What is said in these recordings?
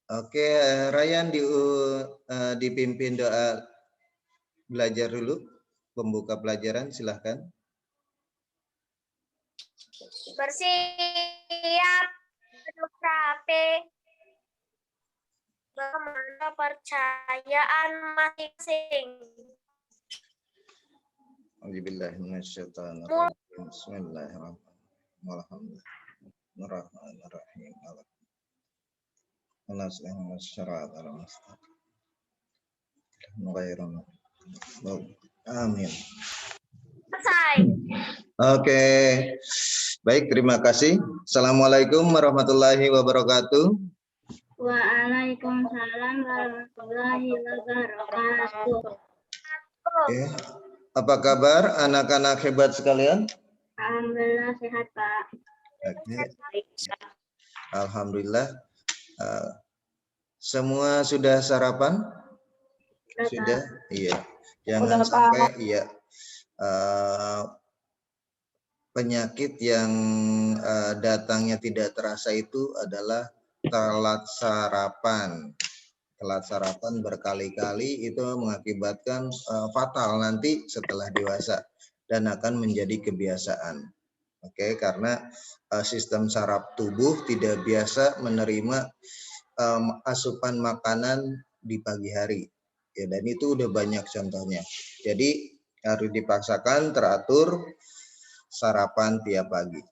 Oke, Ryan dipimpin doa belajar dulu, pembuka pelajaran, silahkan. Bersiap, duduk rapi, bagaimana percayaan masing-masing. Bismillahirrahmanirrahim. Amin. Selesai. Oke, baik, terima kasih. Assalamualaikum warahmatullahi wabarakatuh. Waalaikumsalam warahmatullahi wabarakatuh. Oke, apa kabar anak-anak hebat sekalian? Alhamdulillah sehat, Pak. Oke. Alhamdulillah. Semua sudah sarapan? Sudah? Iya. Jangan sampai penyakit yang datangnya tidak terasa itu adalah telat sarapan. Telat sarapan berkali-kali itu mengakibatkan fatal nanti setelah dewasa dan akan menjadi kebiasaan. Oke, karena sistem saraf tubuh tidak biasa menerima asupan makanan di pagi hari. Ya, dan itu udah banyak contohnya. Jadi harus dipaksakan teratur sarapan tiap pagi.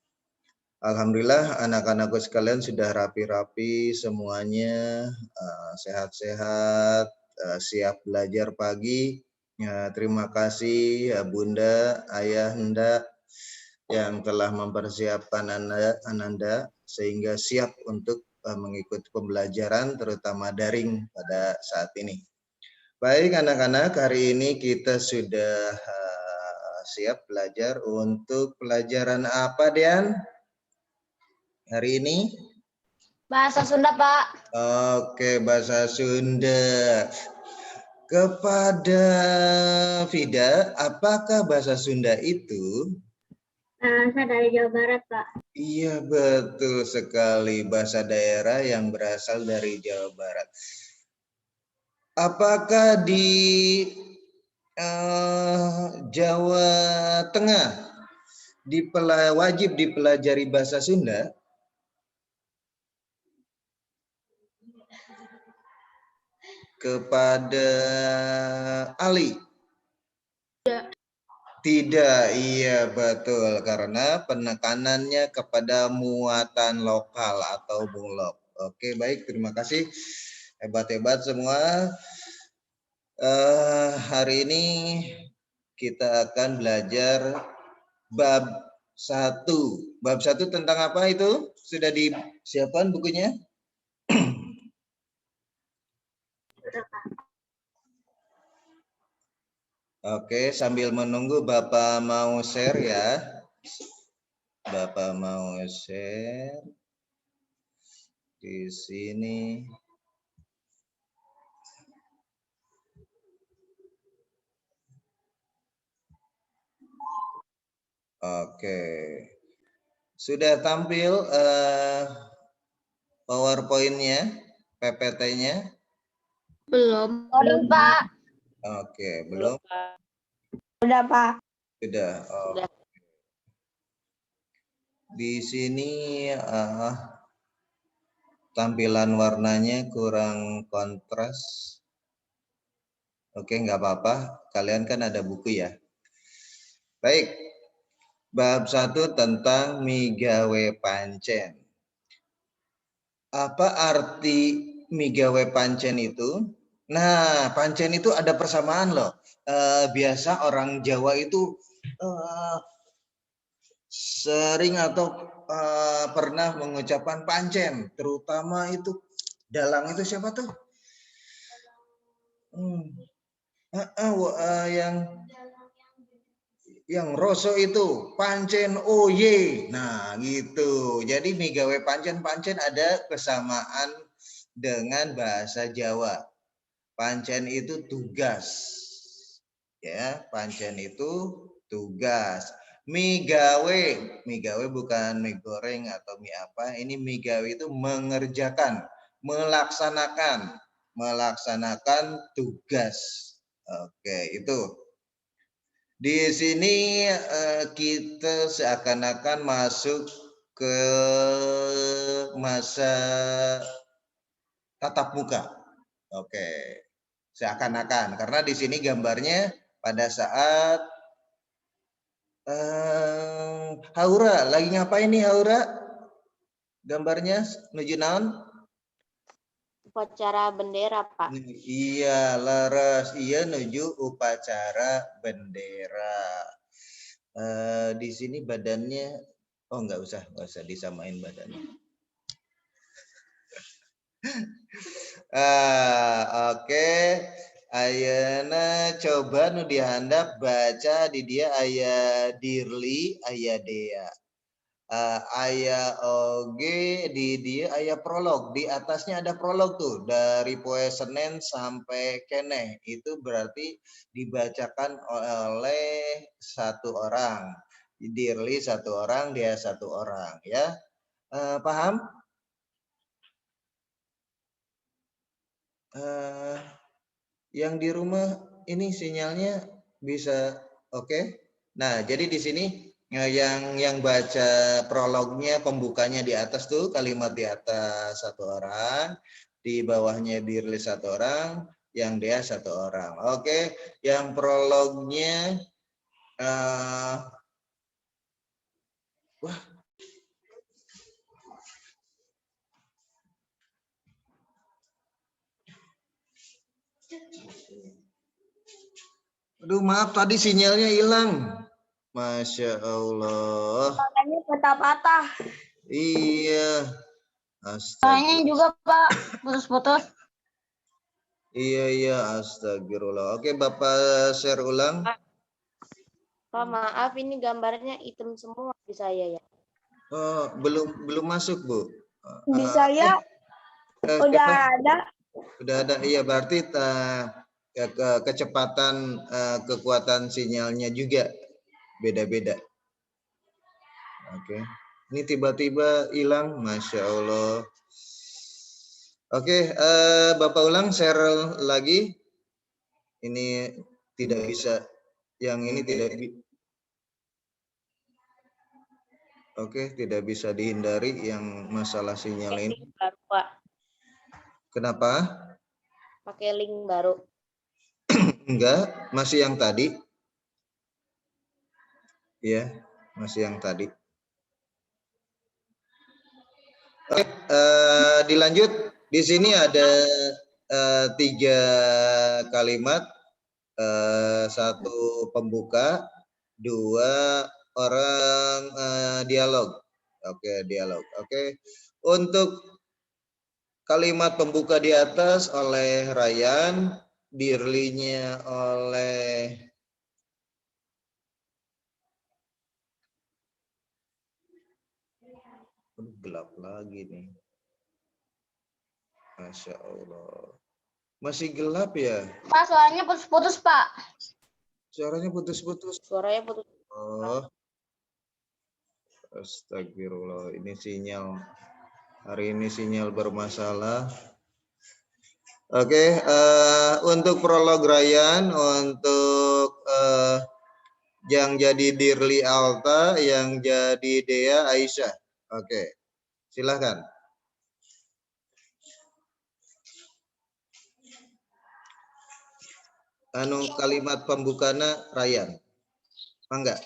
Alhamdulillah anak-anakku sekalian sudah rapi-rapi semuanya, sehat-sehat, siap belajar pagi. Ya, terima kasih ya Bunda, Ayah, Nda yang telah mempersiapkan Ananda sehingga siap untuk mengikuti pembelajaran terutama daring pada saat ini. Baik anak-anak, hari ini kita sudah siap belajar untuk pelajaran apa, Dian? Hari ini? Bahasa Sunda, Pak. Oke, bahasa Sunda. Kepada Vida, apakah bahasa Sunda itu? Saya dari Jawa Barat, Pak. Iya, betul sekali. Bahasa daerah yang berasal dari Jawa Barat. Apakah di Jawa Tengah wajib dipelajari bahasa Sunda? Kepada Ali? Tidak, iya betul. Karena penekanannya kepada muatan lokal atau bulog. Oke, baik. Terima kasih. Hebat-hebat semua. Hari ini kita akan belajar bab 1. Bab 1 tentang apa itu? Sudah disiapkan bukunya? Oke, sambil menunggu Bapak mau share ya. Bapak mau share di sini. Oke. Sudah tampil PowerPoint-nya, PPT-nya? Belum, Pak. Oke, belum? Udah, Pak. Sudah. Oh. Di sini tampilan warnanya kurang kontras. Oke, nggak apa-apa. Kalian kan ada buku ya. Baik. Bab 1 tentang migawe pancen. Apa arti migawe pancen itu? Nah, pancen itu ada persamaan loh. Biasa orang Jawa itu sering atau pernah mengucapkan pancen, terutama itu dalang itu siapa tuh? Yang Roso itu pancen oye. Nah, gitu. Jadi migawe pancen ada kesamaan dengan bahasa Jawa. Pancen itu tugas. Ya, pancen itu tugas. Mie gawe. Mie gawe bukan mie goreng atau mie apa. Ini mie gawe itu mengerjakan, melaksanakan tugas. Oke, itu. Di sini kita seakan-akan masuk ke masa tatap muka. Oke. Seakan-akan karena di sini gambarnya pada saat Haura lagi ngapain nih Haura? Gambarnya nuju naon? Upacara bendera, Pak. Iya, leres. Iya nuju upacara bendera. Di sini badannya, oh nggak usah disamain badannya. Oke. Ayeuna coba nu dihandap baca di dia aya dirli, aya dea. Aya oge di dia aya prolog, di atasnya ada prolog tuh dari poe Senin sampai keneh. Itu berarti dibacakan oleh satu orang. Dirli satu orang, dia satu orang ya. Paham? Yang di rumah ini sinyalnya bisa oke? Nah, jadi di sini yang baca prolognya, pembukanya di atas tuh kalimat di atas satu orang, di bawahnya dirilis satu orang, yang dia satu orang. Oke, yang prolognya wah. Aduh, maaf tadi sinyalnya hilang. Masya Allah. Makanya patah-patah. Iya. Kayaknya juga, Pak, putus-putus. Iya, astagfirullah. Oke, Bapak share ulang. Pak, maaf ini gambarnya hitam semua di saya ya. Oh, belum masuk, Bu. Di saya udah ada. Udah ada. Iya, berarti kecepatan kekuatan sinyalnya juga beda-beda. Oke. Ini tiba-tiba hilang, Masya Allah. Oke, Bapak ulang share lagi. Ini tidak bisa, yang ini tidak Oke, tidak bisa dihindari yang masalah sinyal ini. Baru, Pak. Kenapa? Pakai link baru. Enggak, masih yang tadi. Ya, masih yang tadi. Oke, dilanjut. Di sini ada 3 kalimat. 1 pembuka, 2 orang dialog. Oke, dialog. Oke. Untuk kalimat pembuka di atas oleh Ryan, dirlinya oleh gelap lagi nih. Masya Allah. Masih gelap ya? Pak, suaranya putus-putus, Pak. Suaranya putus-putus. Suaranya putus. Oh. Astagfirullah, ini sinyal. Hari ini sinyal bermasalah. Oke, untuk prolog Ryan, untuk yang jadi Dirli Alta, yang jadi Dea Aisyah. Oke, silahkan. Kalimat pembukana Ryan. Mangga.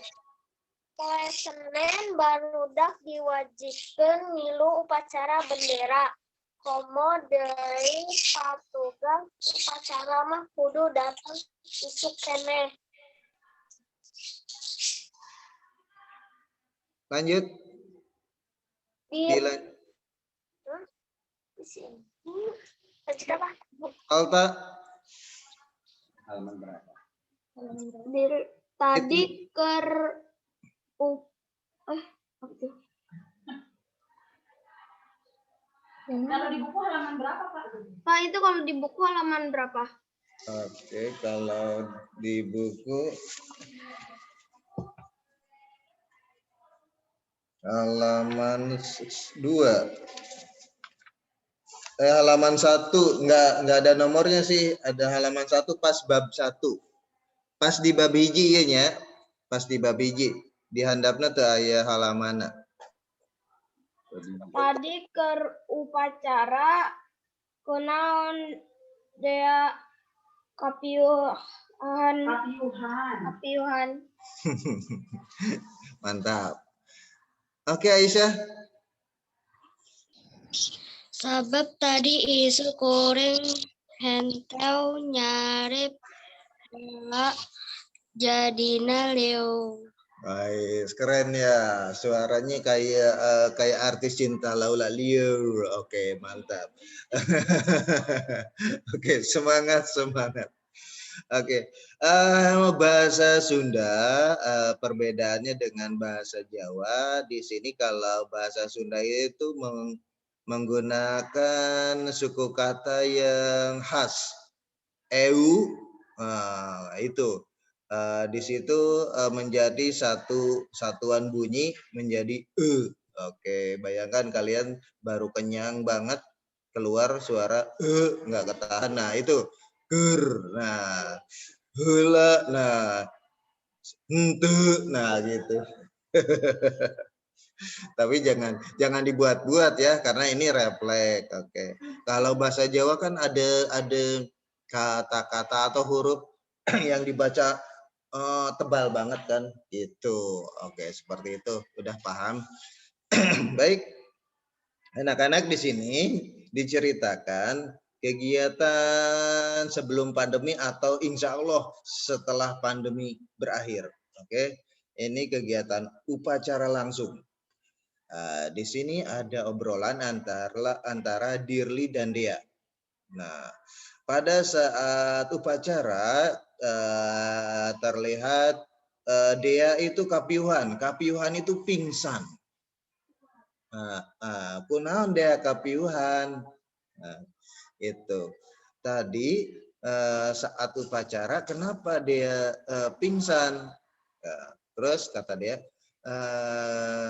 Poe Senen barudak diwajibkeun milu upacara bendera. Komo deui patugas upacara mah kudu datang isuk keneh. Lanjut. Alta. Halaman berapa? Tadi kalau di buku halaman berapa, Pak? Pak, itu kalau di buku halaman berapa? Oke, kalau di buku Halaman 2. Halaman 1 nggak ada nomornya sih. Ada halaman 1 pas bab 1. Pas di bab hiji ya nya. Pas di bab hiji. Di handapna teu aya halamana. Tadi ke upacara kunaon dea kapiuhan. Mantap. Oke Aisyah. Sabab tadi isu goreng henteu nyarep hela jadina leo. Baik, keren ya. Suaranya kayak artis cinta Laula Liu. Oke, mantap. Oke, semangat. Oke, bahasa Sunda perbedaannya dengan bahasa Jawa. Di sini kalau bahasa Sunda itu menggunakan suku kata yang khas. Eu, itu. Di situ menjadi satu satuan bunyi menjadi e. Oke, bayangkan kalian baru kenyang banget keluar suara nggak ketahan. Nah, itu ger. Nah, heula. Nah, henteu. Nah, gitu. Tapi jangan dibuat-buat ya karena ini refleks. Oke. Kalau bahasa Jawa kan ada kata-kata atau huruf yang dibaca tebal banget kan itu. Oke, seperti itu. Udah paham? Baik. Anak-anak di sini diceritakan kegiatan sebelum pandemi atau insya Allah setelah pandemi berakhir. Oke. Ini kegiatan upacara langsung. Di sini ada obrolan antara Dirli dan Dea. Nah, pada saat upacara terlihat Dea itu kapiuhan itu pingsan. Kunaon Dea kapiuhan. Nah, itu tadi saat upacara kenapa dia pingsan? Terus kata dia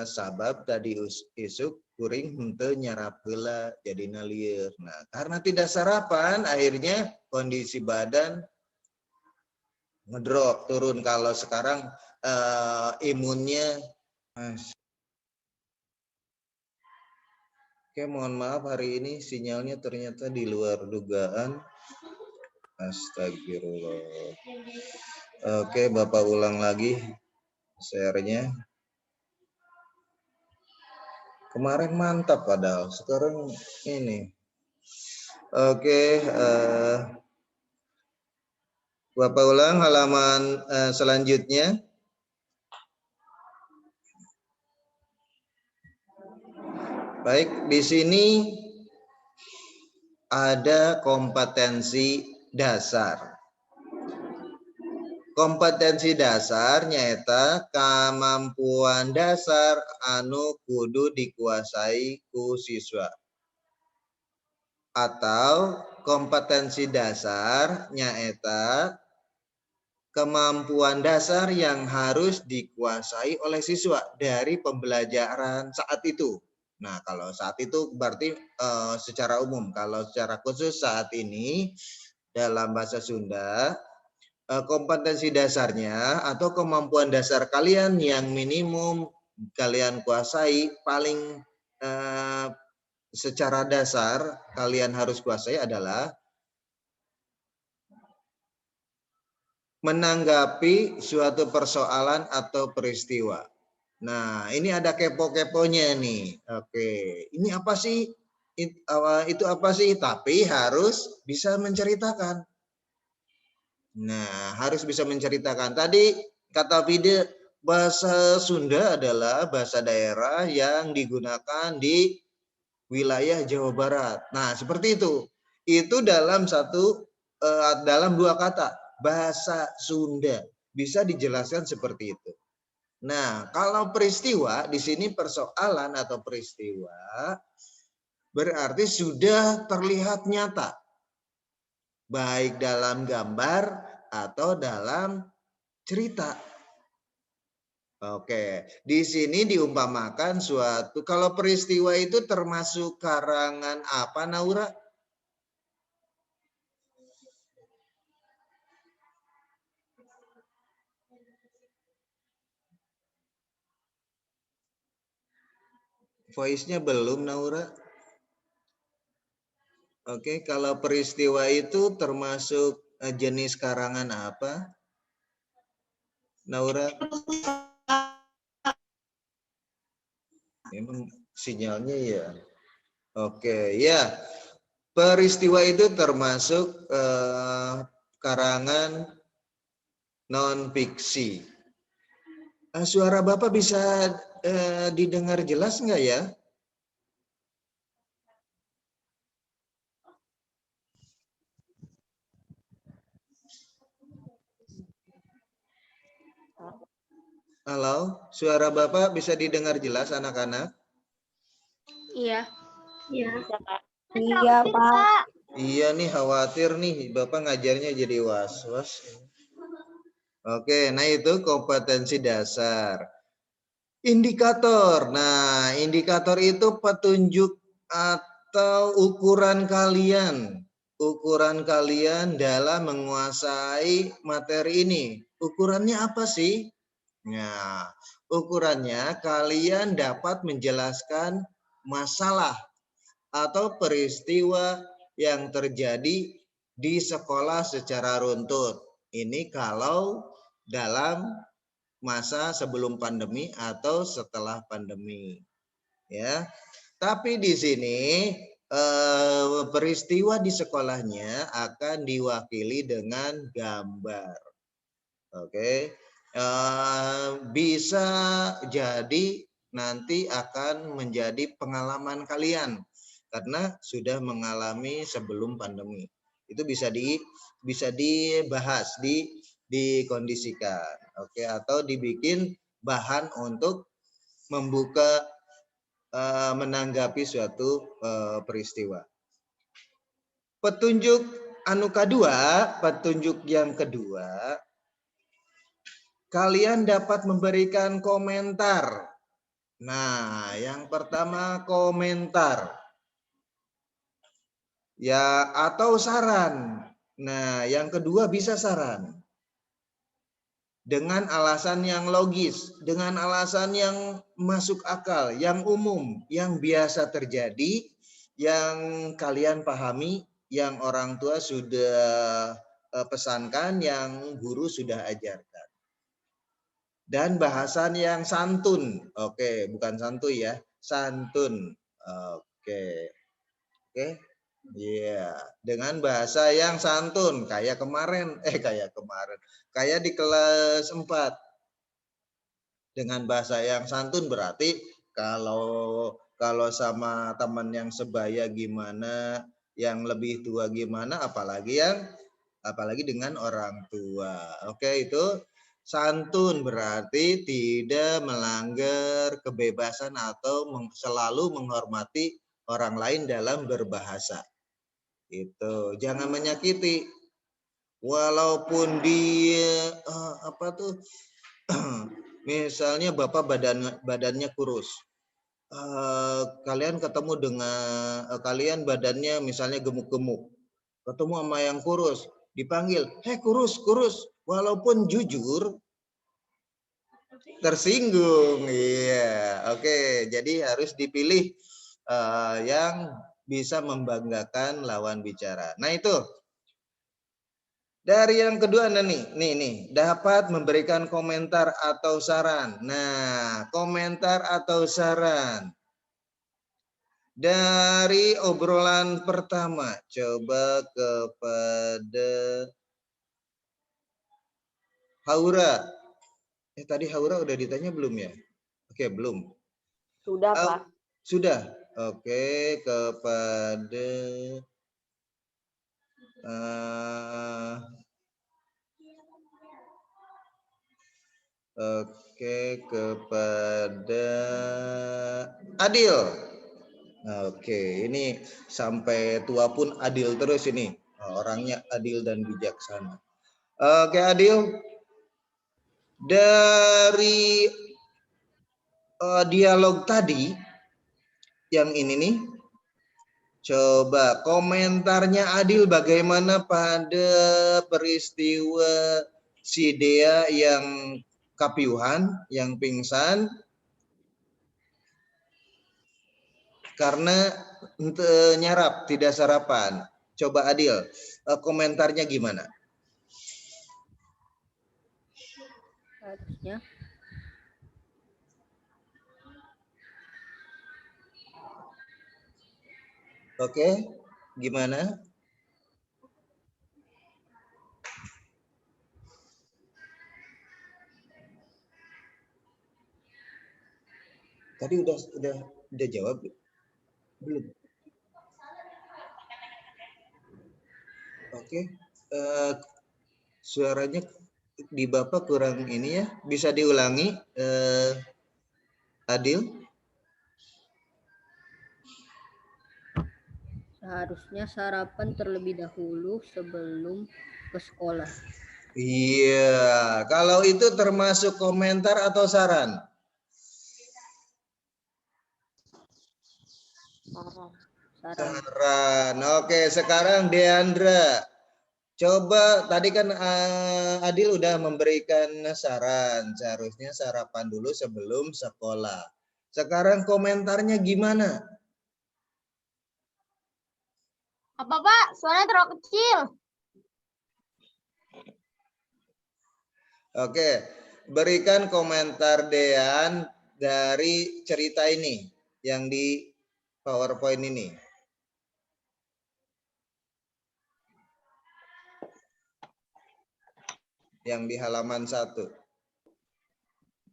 sabab tadi isuk kuring henteu nyarap heula jadina lieur. Nah, karena tidak sarapan akhirnya kondisi badan ngedrop turun. Kalau sekarang imunnya Oke, mohon maaf hari ini sinyalnya ternyata di luar dugaan. Astagfirullah. Oke, Bapak ulang lagi share-nya. Kemarin mantap padahal, sekarang ini. Oke, Bapak ulang halaman selanjutnya. Baik, di sini ada kompetensi dasar. Kompetensi dasar nyaeta kemampuan dasar anu kudu dikuasai ku siswa. Atau kompetensi dasar nyaeta kemampuan dasar yang harus dikuasai oleh siswa dari pembelajaran saat itu. Nah, kalau saat itu berarti secara umum. Kalau secara khusus saat ini dalam bahasa Sunda, kompetensi dasarnya atau kemampuan dasar kalian yang minimum kalian kuasai paling secara dasar kalian harus kuasai adalah menanggapi suatu persoalan atau peristiwa. Nah, ini ada kepo-keponya nih. Oke, ini apa sih? Itu apa sih? Tapi harus bisa menceritakan. Nah, harus bisa menceritakan. Tadi kata Fide, bahasa Sunda adalah bahasa daerah yang digunakan di wilayah Jawa Barat. Nah, seperti itu. Itu dalam dalam dua kata, bahasa Sunda. Bisa dijelaskan seperti itu. Nah, kalau peristiwa di sini persoalan atau peristiwa berarti sudah terlihat nyata. Baik dalam gambar atau dalam cerita. Oke, di sini diumpamakan suatu, kalau peristiwa itu termasuk karangan apa, Naura? Voice-nya belum, Naura. Oke, kalau peristiwa itu termasuk jenis karangan apa, Naura? Memang sinyalnya ya. Oke, ya. Peristiwa itu termasuk karangan non-fiksi. Suara Bapak bisa didengar jelas nggak ya? Halo, suara Bapak bisa didengar jelas anak-anak? Iya. Iya. Iya, Pak. Iya nih, khawatir nih, Bapak ngajarnya jadi was-was. Oke, nah itu kompetensi dasar. Indikator. Nah, indikator itu petunjuk atau ukuran kalian. Ukuran kalian dalam menguasai materi ini. Ukurannya apa sih? Nah, ukurannya kalian dapat menjelaskan masalah atau peristiwa yang terjadi di sekolah secara runtut. Ini kalau dalam masa sebelum pandemi atau setelah pandemi, ya. Tapi di sini peristiwa di sekolahnya akan diwakili dengan gambar. Oke, bisa jadi nanti akan menjadi pengalaman kalian karena sudah mengalami sebelum pandemi. Itu bisa dibahas, dikondisikan, oke, atau dibikin bahan untuk membuka menanggapi suatu peristiwa. Petunjuk petunjuk yang kedua, kalian dapat memberikan komentar. Nah, yang pertama komentar. Ya, atau saran. Nah, yang kedua bisa saran. Dengan alasan yang logis, dengan alasan yang masuk akal, yang umum, yang biasa terjadi, yang kalian pahami, yang orang tua sudah pesankan, yang guru sudah ajarkan. Dan bahasan yang santun. Oke, bukan santuy ya, santun. Oke. Oke. Iya, dengan bahasa yang santun kayak kayak di kelas 4. Dengan bahasa yang santun berarti kalau sama teman yang sebaya gimana, yang lebih tua gimana, apalagi dengan orang tua. Oke, itu santun berarti tidak melanggar kebebasan atau selalu menghormati orang lain dalam berbahasa. Itu jangan menyakiti, walaupun dia misalnya Bapak badannya kurus, kalian ketemu dengan kalian badannya misalnya gemuk-gemuk, ketemu sama yang kurus, dipanggil, kurus, walaupun jujur tersinggung. Iya, oke, jadi harus dipilih yang bisa membanggakan lawan bicara. Nah, itu dari yang kedua nih, dapat memberikan komentar atau saran. Nah, komentar atau saran dari obrolan pertama, coba kepada Haura. Tadi Haura udah ditanya belum ya? Oke, belum. Sudah, Pak. Sudah. Oke, kepada kepada Adil. Oke, ini sampai tua pun adil terus ini. Orangnya adil dan bijaksana. Oke, Adil. Dari dialog tadi yang ini nih, coba komentarnya Adil bagaimana pada peristiwa si Dea yang kapiuhan, yang pingsan karena nyarap, tidak sarapan. Coba Adil, komentarnya gimana? Harusnya Oke, gimana? Tadi udah jawab belum? Oke, suaranya di Bapak kurang ini ya, bisa diulangi, Adil? seharusnya sarapan terlebih dahulu sebelum ke sekolah. Iya, kalau itu termasuk komentar atau saran? Saran. Oke, sekarang Deandra. Coba tadi kan Adil udah memberikan saran, seharusnya sarapan dulu sebelum sekolah. Sekarang komentarnya gimana? Apa Pak? Suaranya terlalu kecil. Oke, berikan komentar Dean dari cerita ini yang di PowerPoint ini. Yang di halaman 1.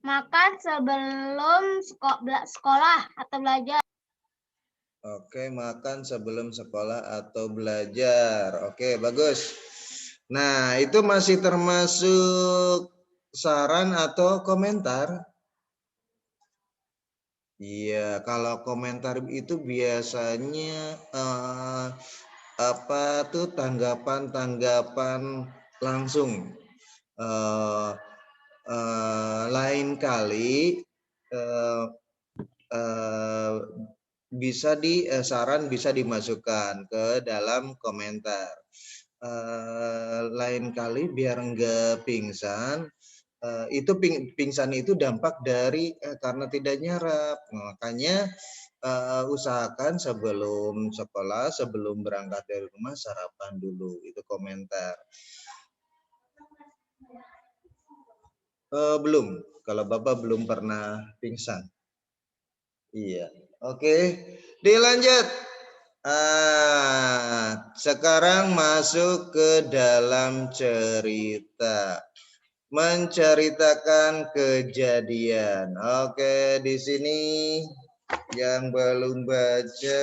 Makan sebelum sekolah atau belajar. Oke, makan sebelum sekolah atau belajar. Oke, bagus. Nah, itu masih termasuk saran atau komentar? Iya, kalau komentar itu biasanya apa tuh tanggapan-tanggapan langsung. Lain kali bisa saran bisa dimasukkan ke dalam komentar. Lain kali biar enggak pingsan, itu pingsan itu dampak dari karena tidak nyarap. Makanya usahakan sebelum sekolah, sebelum berangkat dari rumah sarapan dulu. Itu komentar. Belum, kalau Bapak belum pernah pingsan. Iya, oke. Dilanjut. Sekarang masuk ke dalam cerita. Menceritakan kejadian. Oke, di sini yang belum baca.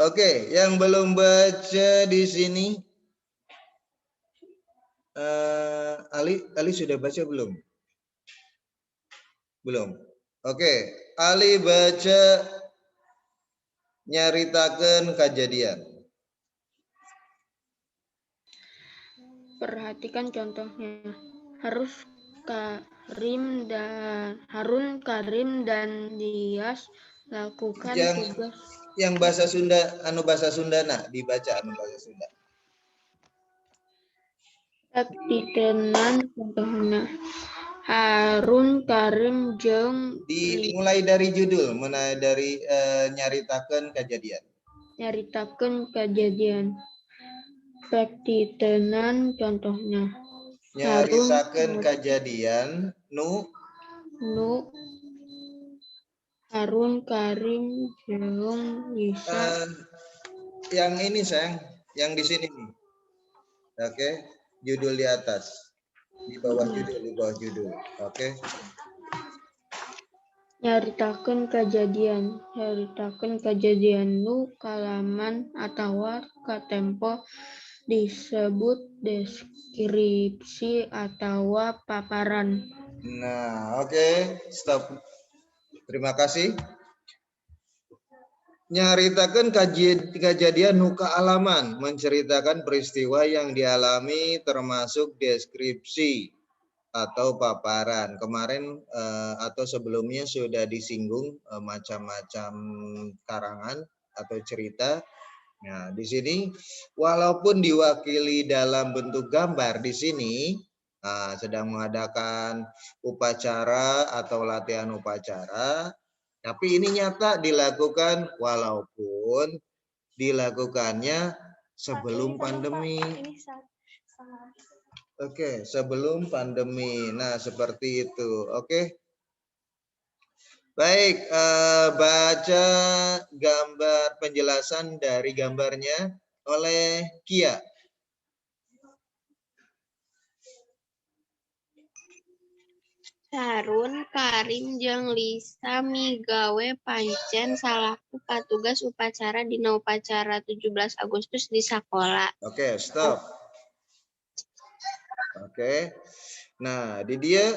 Oke, yang belum baca di sini. Ali sudah baca belum? Belum. Oke, Ali baca nyaritakan kejadian. Perhatikan contohnya. Harun, Karim dan Dias lakukan tugas. Yang bahasa Sunda, bahasa Sundana dibaca bahasa Sunda. Titenan contohnya. Harun, Karim, jeung dimulai dari judul, mulai dari nyaritakan kejadian. Nyaritakan kejadian. Titenan contohnya. Nyaritakan kejadian nu Harun, Karim, jeung Lisa. Yang ini sayang, yang di sini nih. Oke, judul di atas. Di bawah judul, oke. Nyaritakeun kejadian nu kalaman atawa katempo disebut deskripsi atawa paparan. Nah, oke, stop. Terima kasih. Nyaritakan kejadian nuka alaman, menceritakan peristiwa yang dialami termasuk deskripsi atau paparan. Kemarin atau sebelumnya sudah disinggung macam-macam karangan atau cerita. Nah, di sini walaupun diwakili dalam bentuk gambar di sini sedang mengadakan upacara atau latihan upacara, tapi ini nyata dilakukan walaupun dilakukannya sebelum pandemi. Oke, sebelum pandemi. Nah, seperti itu. Oke. Baik, baca gambar penjelasan dari gambarnya oleh Kia. Harun, Karim, jeung Lisa migawe pancen salaku patugas upacara dina upacara 17 Agustus di sakola. Oke, stop. Oke. Nah, di dia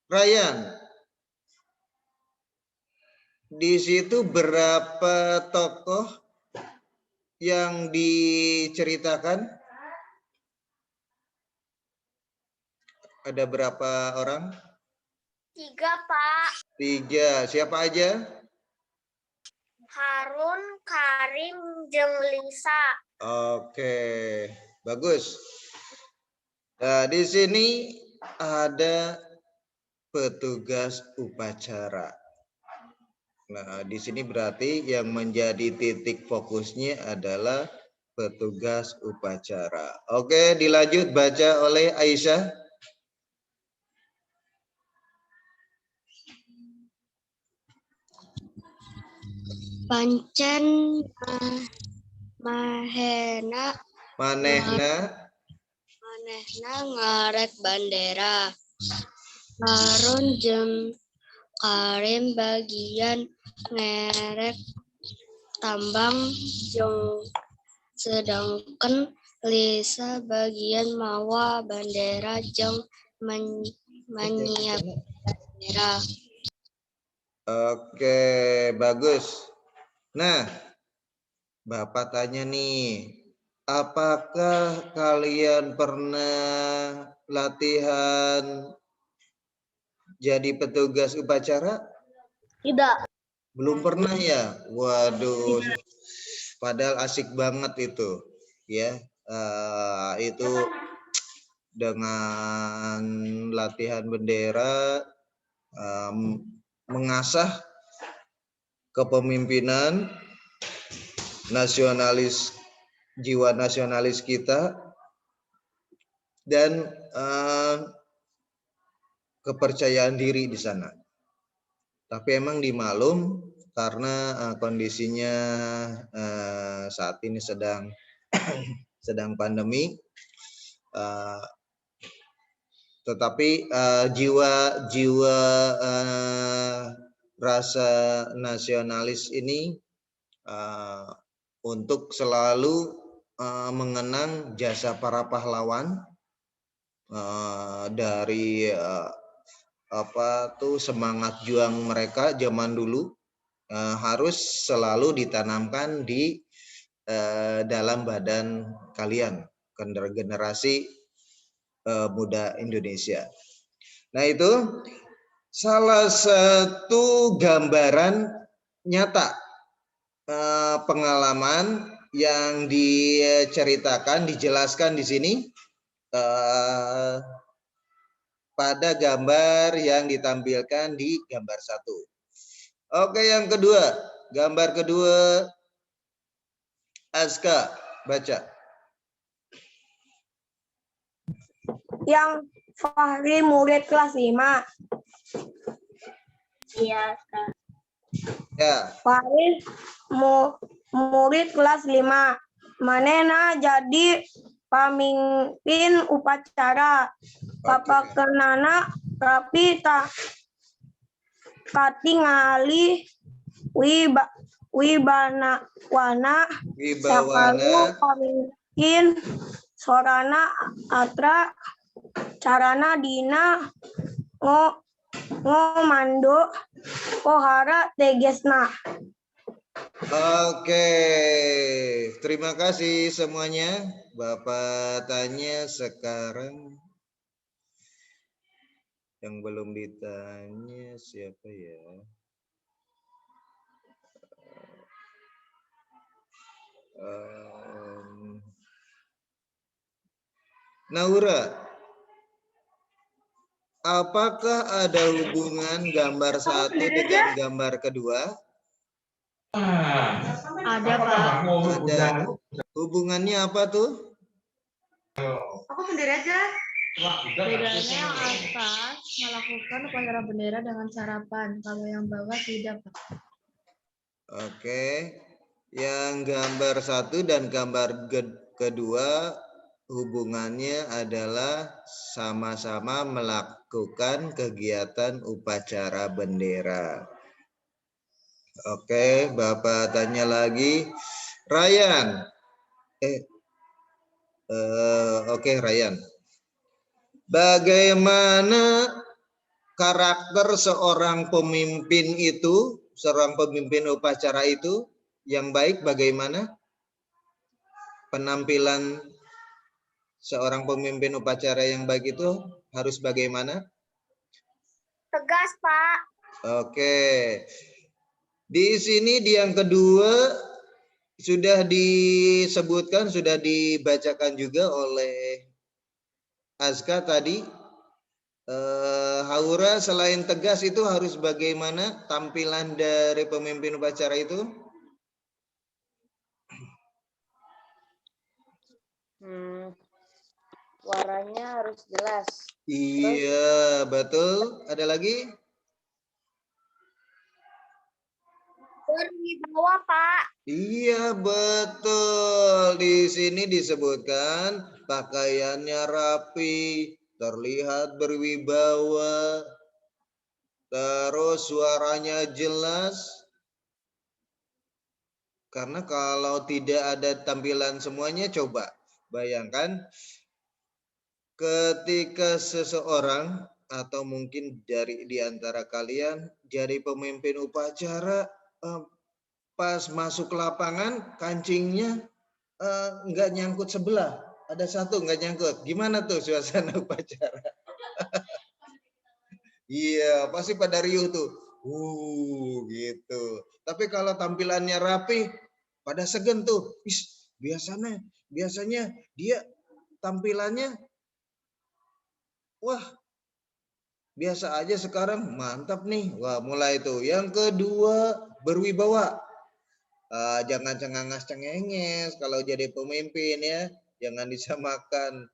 Ryan. Di situ berapa tokoh yang diceritakan? Ada berapa orang? 3, Pak. 3. Siapa aja? Harun, Karim, jeung Lisa. Oke, bagus. Nah, di sini ada petugas upacara. Nah, di sini berarti yang menjadi titik fokusnya adalah petugas upacara. Oke, dilanjut baca oleh Aisyah. Pancen manehna ngarek bandera. Harun jeung Karim bagian ngerek tambang jeung sedangkan Lisa bagian mawa bandera jeung menyiap bandera. Oke, bagus. Nah, Bapak tanya nih, apakah kalian pernah latihan jadi petugas upacara? Tidak. Belum pernah ya? Waduh, padahal asik banget itu, ya. Itu dengan latihan bendera, mengasah kepemimpinan nasionalis, jiwa nasionalis kita, dan kepercayaan diri di sana. Tapi emang dimaklum karena kondisinya saat ini sedang pandemi. Tetapi jiwa rasa nasionalis ini untuk selalu mengenang jasa para pahlawan dari semangat juang mereka zaman dulu harus selalu ditanamkan di dalam badan kalian, generasi muda Indonesia. Nah, itu salah satu gambaran nyata pengalaman yang diceritakan, dijelaskan di sini pada gambar yang ditampilkan di gambar 1. Oke, yang kedua, gambar kedua, Aska, baca. Yang Fahri murid kelas 5. Iya, Ya. Fahri murid kelas 5. Manehna jadi pamimpin upacara. Papakeunana rapi tak katingali wibawana sakalu pamimpin sorana atra carana dina ngomando pohara tegesna. Oke, terima kasih semuanya. Bapak tanya sekarang. Yang belum ditanya siapa ya? Naura, apakah ada hubungan gambar satu dengan gambar kedua? Ada, Pak. Ada. Hubungannya apa tuh? Aku sendiri aja. Bedanya yang atas melakukan upacara bendera dengan sarapan, kalau yang bawah tidak, Pak. Oke. Yang gambar satu dan gambar kedua hubungannya adalah sama-sama melakukan kegiatan upacara bendera. Oke, Bapak tanya lagi. Ryan. Oke, Ryan. Bagaimana karakter seorang pemimpin itu, seorang pemimpin upacara itu yang baik bagaimana? Penampilan seorang pemimpin upacara yang baik itu harus bagaimana? Tegas, Pak. Oke. Di sini di yang kedua sudah disebutkan, sudah dibacakan juga oleh Azka tadi. Haura, selain tegas itu harus bagaimana tampilan dari pemimpin upacara itu? Warnanya harus jelas. Iya, betul. Ada lagi? Berwibawa, Pak. Iya, betul. Di sini disebutkan pakaiannya rapi, terlihat berwibawa, terus suaranya jelas. Karena kalau tidak ada tampilan semuanya, coba bayangkan ketika seseorang atau mungkin di antara kalian jadi pemimpin upacara, pas masuk lapangan kancingnya nggak nyangkut sebelah, ada satu nggak nyangkut, gimana tuh suasana upacara? Iya, pasti pada riuh tuh, gitu. Tapi kalau tampilannya rapi, pada segen tuh. Biasanya dia tampilannya, wah biasa aja, sekarang mantap nih. Wah, mulai tuh. Yang kedua, berwibawa. Jangan cengangas-cengenges kalau jadi pemimpin ya. Jangan disamakan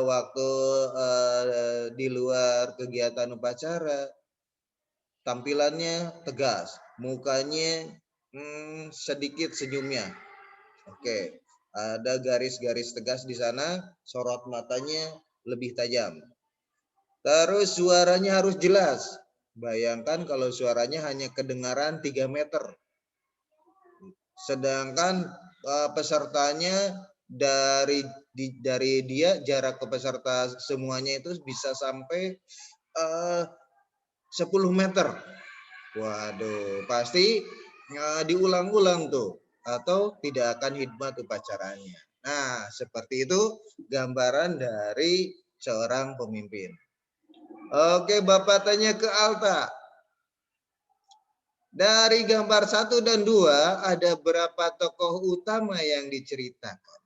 waktu di luar kegiatan upacara. Tampilannya tegas, mukanya sedikit senyumnya. Oke, ada garis-garis tegas di sana, sorot matanya lebih tajam. Terus suaranya harus jelas. Bayangkan kalau suaranya hanya kedengaran 3 meter. Sedangkan pesertanya dari dia, jarak ke peserta semuanya itu bisa sampai 10 meter. Waduh, pasti diulang-ulang tuh, atau tidak akan hikmat upacaranya. Nah, seperti itu gambaran dari seorang pemimpin. Oke, Bapak tanya ke Alta. Dari gambar 1 dan 2 ada berapa tokoh utama yang diceritakan?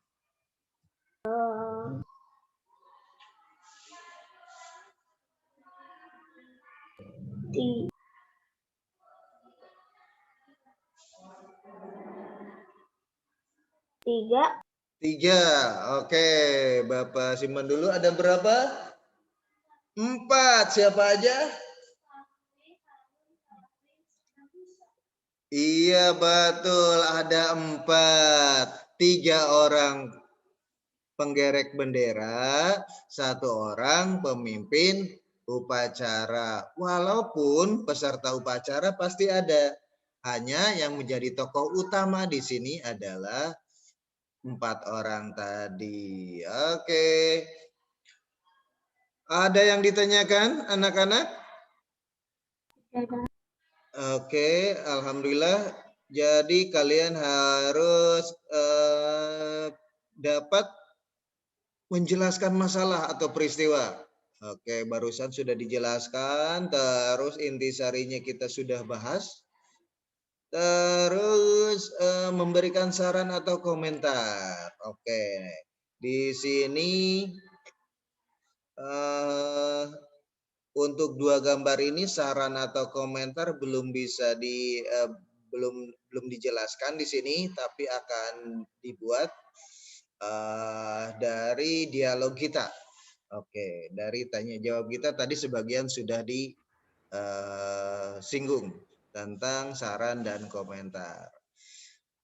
Tiga. Oke, Bapak simpan dulu. Ada berapa? 4. Siapa aja? Iya, betul. Ada 4. 3 orang penggerek bendera, 1 orang pemimpin upacara. Walaupun peserta upacara pasti ada. Hanya yang menjadi tokoh utama di sini adalah 4 orang tadi. Oke. Ada yang ditanyakan, anak-anak? Oke, alhamdulillah. Jadi kalian harus dapat menjelaskan masalah atau peristiwa. Oke, barusan sudah dijelaskan, terus intisarinya kita sudah bahas. Terus memberikan saran atau komentar. Oke, di sini untuk dua gambar ini saran atau komentar belum bisa belum dijelaskan di sini, tapi akan dibuat dari dialog kita. Oke, dari tanya jawab kita tadi sebagian sudah disinggung tentang saran dan komentar.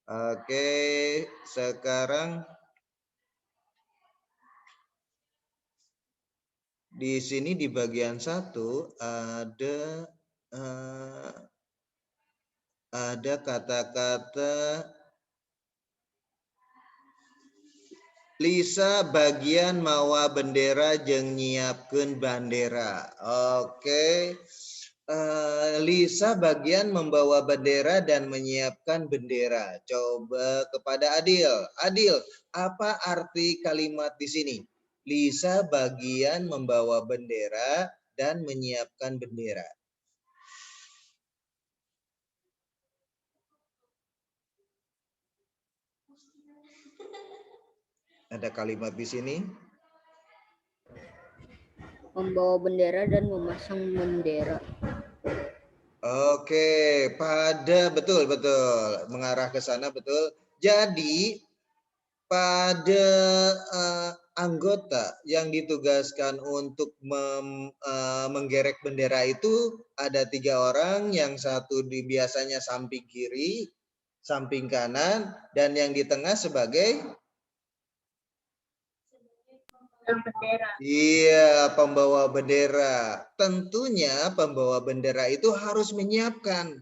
Oke, sekarang di sini di bagian 1 ada kata-kata Lisa bagian mawa bendera jeung nyiapkeun bandera. Oke. Lisa bagian membawa bendera dan menyiapkan bendera. Coba kepada Adil. Adil, apa arti kalimat di sini? Lisa bagian membawa bendera dan menyiapkan bendera. Ada kalimat di sini. Membawa bendera dan memasang bendera. Oke, betul mengarah ke sana betul. Jadi pada anggota yang ditugaskan untuk menggerek bendera itu ada 3 orang, yang satu biasanya samping kiri, samping kanan, dan yang di tengah sebagai Bendera. Iya, pembawa bendera. Tentunya pembawa bendera itu harus menyiapkan.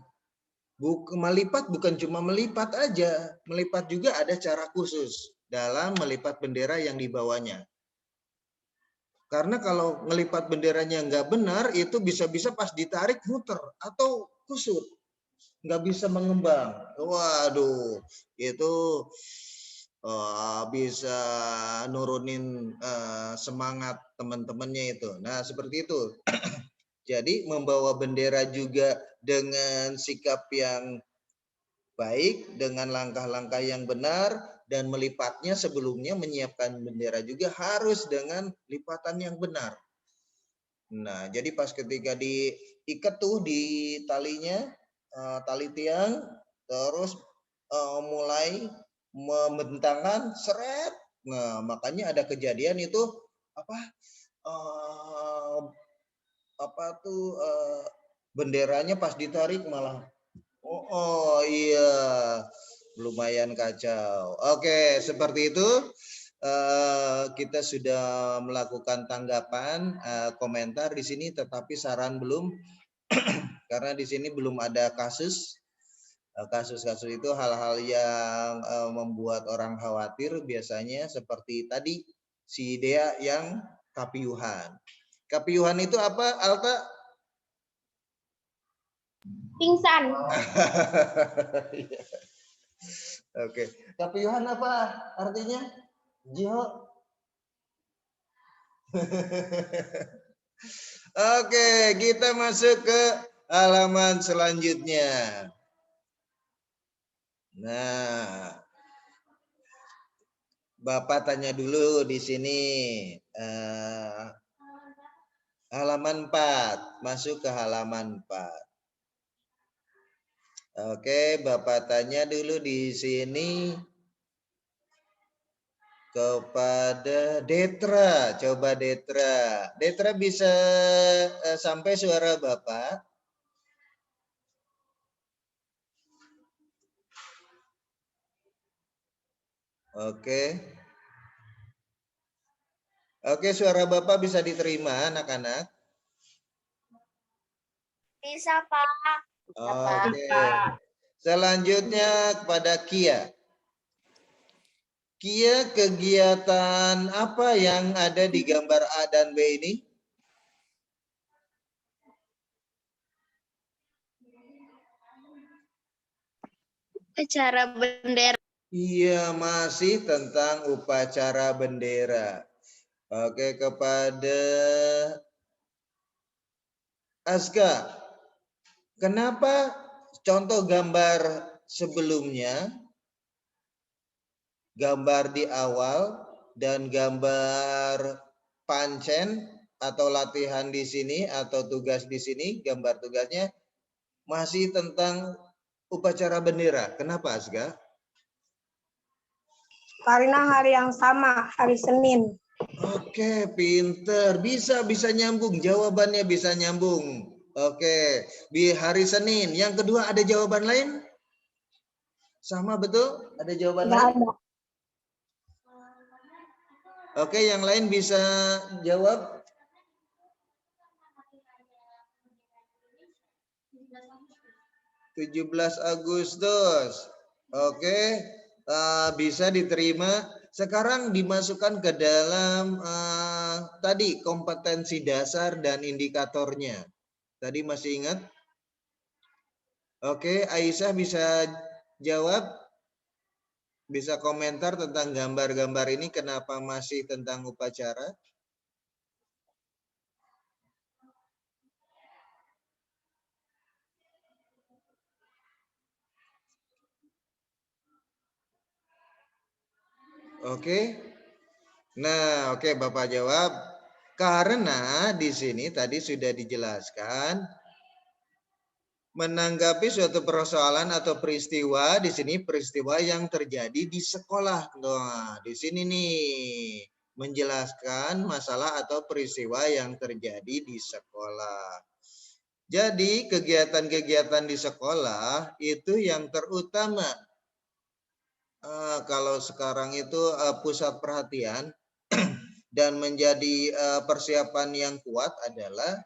Melipat bukan cuma melipat aja. Melipat juga ada cara khusus dalam melipat bendera yang dibawanya. Karena kalau melipat benderanya nggak benar, itu bisa-bisa pas ditarik muter atau kusut. Nggak bisa mengembang. Waduh, itu bisa nurunin semangat teman-temannya itu. Nah, seperti itu. Jadi membawa bendera juga dengan sikap yang baik, dengan langkah-langkah yang benar, dan melipatnya sebelumnya menyiapkan bendera juga harus dengan lipatan yang benar. Nah, jadi pas ketika diikat tuh di talinya, tali tiang, terus mulai membentangkan seret. Nah, makanya ada kejadian itu benderanya pas ditarik malah iya, lumayan kacau. Oke, seperti itu. Kita sudah melakukan tanggapan, komentar di sini, tetapi saran belum, karena di sini belum ada kasus. Kasus-kasus itu hal-hal yang membuat orang khawatir, biasanya seperti tadi si Dea yang kapiuhan. Kapiuhan itu apa, Alta? Pingsan. Oke, kapiuhan apa artinya? Jo. Oke, kita masuk ke halaman selanjutnya. Nah, Bapak tanya dulu di sini. Halaman 4, masuk ke halaman 4. Oke, Bapak tanya dulu di sini kepada Detra. Coba Detra. Detra bisa sampai suara Bapak? Oke. Oke, suara Bapak bisa diterima, anak-anak? Bisa, Pak. Oke. Selanjutnya kepada Kia. Kia, kegiatan apa yang ada di gambar A dan B ini? Upacara bendera. Iya, masih tentang upacara bendera. Oke, kepada Aska. Kenapa contoh gambar sebelumnya, gambar di awal dan gambar pancen atau latihan di sini atau tugas di sini, gambar tugasnya masih tentang upacara bendera. Kenapa, Aska? Karena hari yang sama, hari Senin. Oke, pinter. Bisa nyambung. Jawabannya bisa nyambung. Oke, di hari Senin. Yang kedua ada jawaban lain? Sama betul? Ada jawaban Nggak lain? ada. Oke, yang lain bisa jawab? (17 Agustus). Oke, bisa diterima. Sekarang dimasukkan ke dalam tadi kompetensi dasar dan indikatornya. Tadi masih ingat? Oke, Aisyah bisa jawab? Bisa komentar tentang gambar-gambar ini kenapa masih tentang upacara? Oke. Nah, oke Bapak jawab. Karena di sini tadi sudah dijelaskan menanggapi suatu persoalan atau peristiwa, di sini peristiwa yang terjadi di sekolah. Nah, di sini nih menjelaskan masalah atau peristiwa yang terjadi di sekolah. Jadi kegiatan-kegiatan di sekolah itu yang terutama kalau sekarang itu pusat perhatian dan menjadi persiapan yang kuat adalah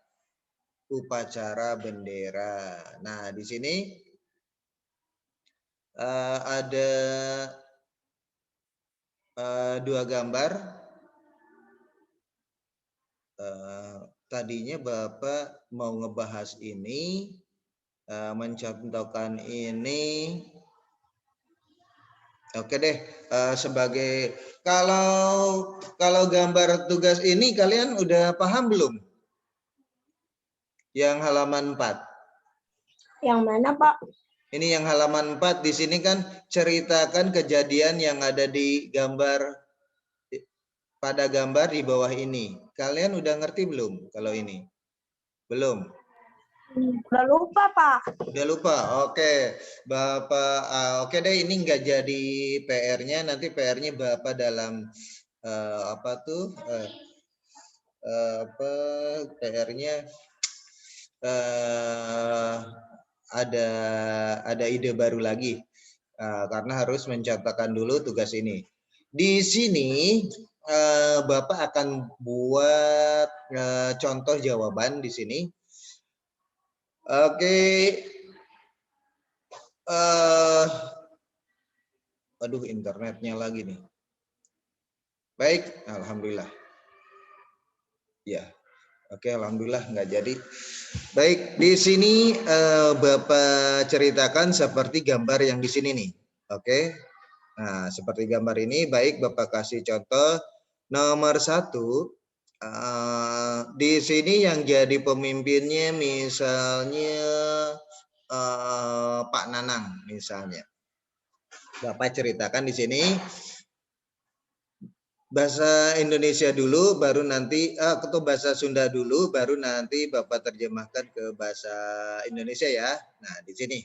upacara bendera. Nah, di sini ada dua gambar. Tadinya Bapak mau ngebahas ini, mencontohkan ini. Oke deh, sebagai kalau gambar tugas ini kalian udah paham belum? Yang halaman 4. Yang mana, Pak? Ini yang halaman 4 di sini kan ceritakan kejadian yang ada di gambar pada gambar di bawah ini. Kalian udah ngerti belum kalau ini? Belum? Udah lupa, Pak. Udah lupa. Oke. Bapak oke deh ini enggak jadi PR-nya, nanti PR-nya Bapak dalam apa tuh? PR-nya ada ide baru lagi karena harus mencatatkan dulu tugas ini. Di sini Bapak akan buat contoh jawaban di sini. Oke. Aduh, internetnya lagi nih. Baik, alhamdulillah. Ya. Oke, alhamdulillah nggak jadi. Baik, di sini Bapak ceritakan seperti gambar yang di sini nih. Oke. Nah, seperti gambar ini, baik Bapak kasih contoh. Nomor 1, di sini yang jadi pemimpinnya misalnya Pak Nanang misalnya. Bapak ceritakan di sini bahasa Indonesia dulu, baru nanti atau bahasa Sunda dulu, baru nanti Bapak terjemahkan ke bahasa Indonesia ya. Nah, di sini.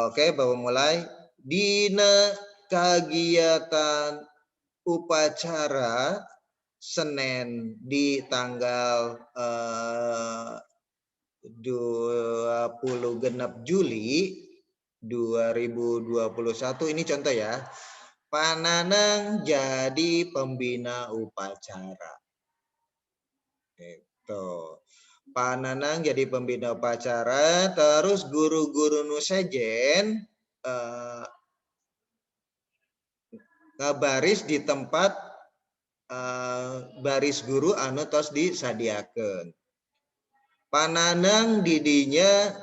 Oke, Bapak mulai. Dina kegiatan upacara Senin di tanggal 26 Juli 2021. Ini contoh ya. Pak Nanang jadi pembina upacara. Itu. Pak Nanang jadi pembina upacara, terus guru-guru nusejen baris di tempat baris guru anu tos disadiakeun. Pak Nanang didinya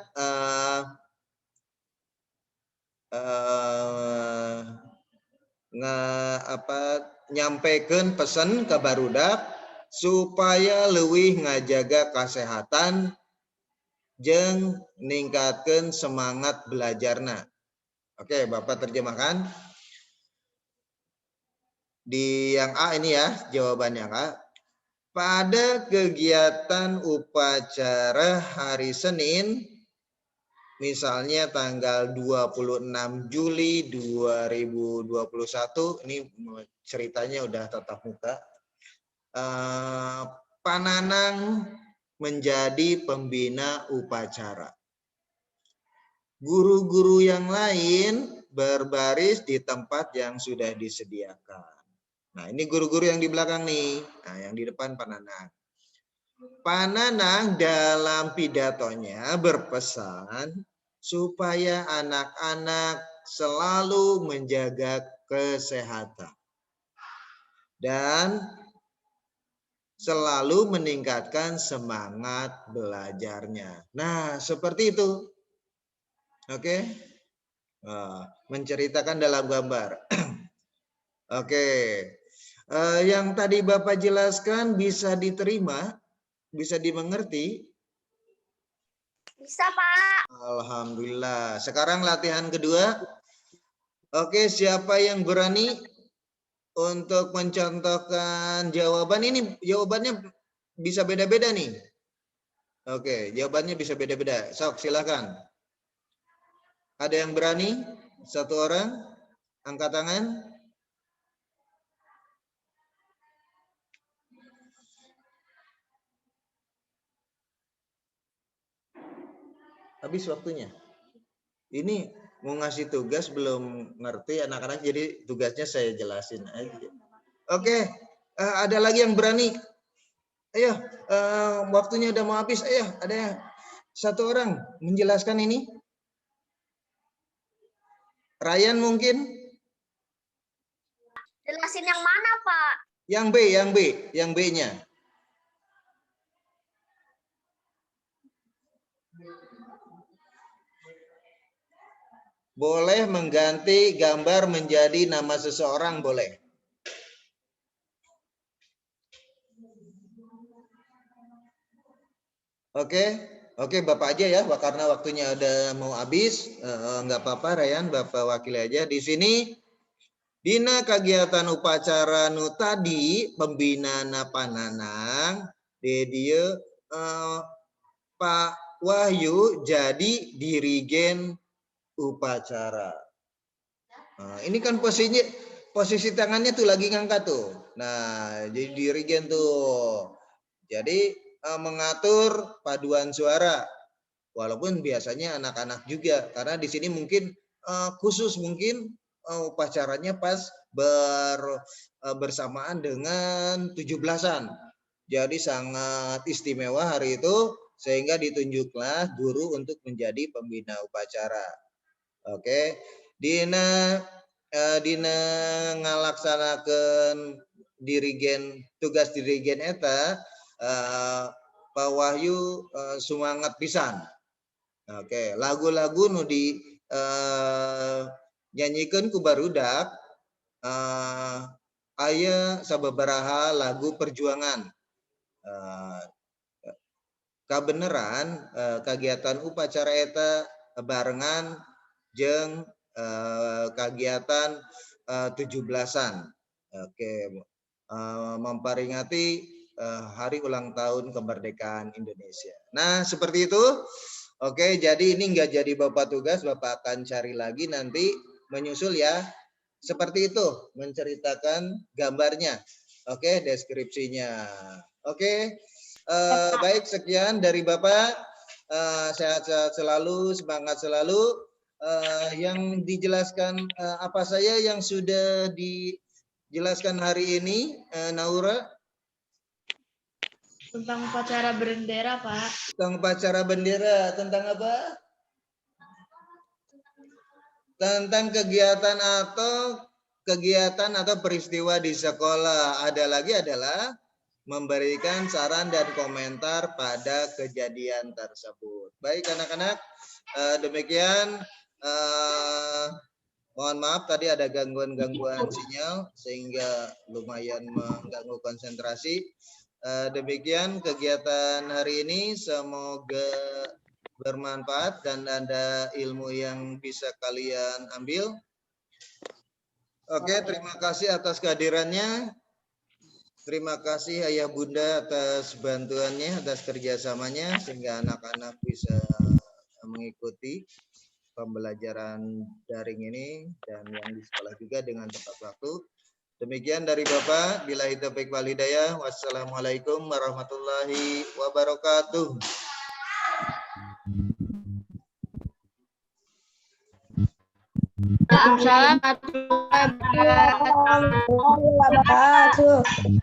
nyampaikan pesan ke barudak supaya leuwih ngajaga kesehatan jeung ningkatkan semangat belajarna. Oke, Bapak terjemahkan. Di yang A ini ya, jawabannya A. Pada kegiatan upacara hari Senin, misalnya tanggal 26 Juli 2021, ini ceritanya udah tatap muka. Pananang menjadi pembina upacara. Guru-guru yang lain berbaris di tempat yang sudah disediakan. Nah, ini guru-guru yang di belakang nih. Nah, yang di depan Pananang. Pananang dalam pidatonya berpesan supaya anak-anak selalu menjaga kesehatan dan selalu meningkatkan semangat belajarnya. Nah, seperti itu. Oke. Menceritakan dalam gambar. Oke. Yang tadi Bapak jelaskan bisa diterima, bisa dimengerti? Bisa, Pak. Alhamdulillah. Sekarang latihan kedua. Oke, siapa yang berani untuk mencontohkan jawaban ini? Jawabannya bisa beda-beda nih. Oke, jawabannya bisa beda-beda. Sok, silakan. Ada yang berani? Satu orang? Angkat tangan. Habis waktunya. Ini mau ngasih tugas belum ngerti anak-anak, jadi tugasnya saya jelasin aja. Oke, ada lagi yang berani? Ayo, waktunya udah mau habis. Ayo, ada satu orang menjelaskan ini. Ryan mungkin? Jelasin yang mana, Pak? Yang B, yang B-nya. Boleh mengganti gambar menjadi nama seseorang, boleh. Oke, Bapak aja ya, karena waktunya udah mau habis. Nggak apa-apa, Ryan, Bapak wakili aja. Di sini, dina kegiatan upacara nu tadi, pembinaan Pananang, di dia Pak Wahyu jadi dirigen upacara. Nah, ini kan posisi tangannya tuh lagi ngangkat tuh. Nah, jadi dirigen tuh. Jadi mengatur paduan suara. Walaupun biasanya anak-anak juga, karena di sini mungkin khusus mungkin upacaranya pas bersamaan dengan 17-an. Jadi sangat istimewa hari itu, sehingga ditunjuklah guru untuk menjadi pembina upacara. Oke, dina ngalaksanakan tugas dirigen eta Pak Wahyu semangat pisan. Oke, lagu-lagu nu di nyanyikan ku barudak aya sababaraha lagu perjuangan. Kabeneran kegiatan upacara eta barengan jeung kegiatan 17-an. Oke, memperingati hari ulang tahun kemerdekaan Indonesia. Nah, seperti itu. Oke, jadi ini nggak jadi Bapak tugas, Bapak akan cari lagi nanti menyusul ya. Seperti itu, menceritakan gambarnya. Oke, deskripsinya. Oke, baik, sekian dari Bapak. Sehat-sehat selalu, semangat selalu. Yang dijelaskan apa saja yang sudah dijelaskan hari ini, Naura? Tentang upacara bendera, Pak. Tentang upacara bendera, tentang apa? Tentang kegiatan atau peristiwa di sekolah. Ada lagi adalah memberikan saran dan komentar pada kejadian tersebut. Baik anak-anak, demikian Mohon maaf tadi ada gangguan sinyal sehingga lumayan mengganggu konsentrasi. Demikian kegiatan hari ini, semoga bermanfaat dan ada ilmu yang bisa kalian ambil. Oke, terima kasih atas kehadirannya. Terima kasih Ayah Bunda atas bantuannya, atas kerjasamanya sehingga anak-anak bisa mengikuti pembelajaran daring ini dan yang di sekolah juga dengan tepat waktu. Demikian dari Bapak, billahi taufiq wal hidayah. Wassalamualaikum warahmatullahi wabarakatuh. Waalaikumsalam warahmatullahi wabarakatuh. Warahmatullahi wabarakatuh.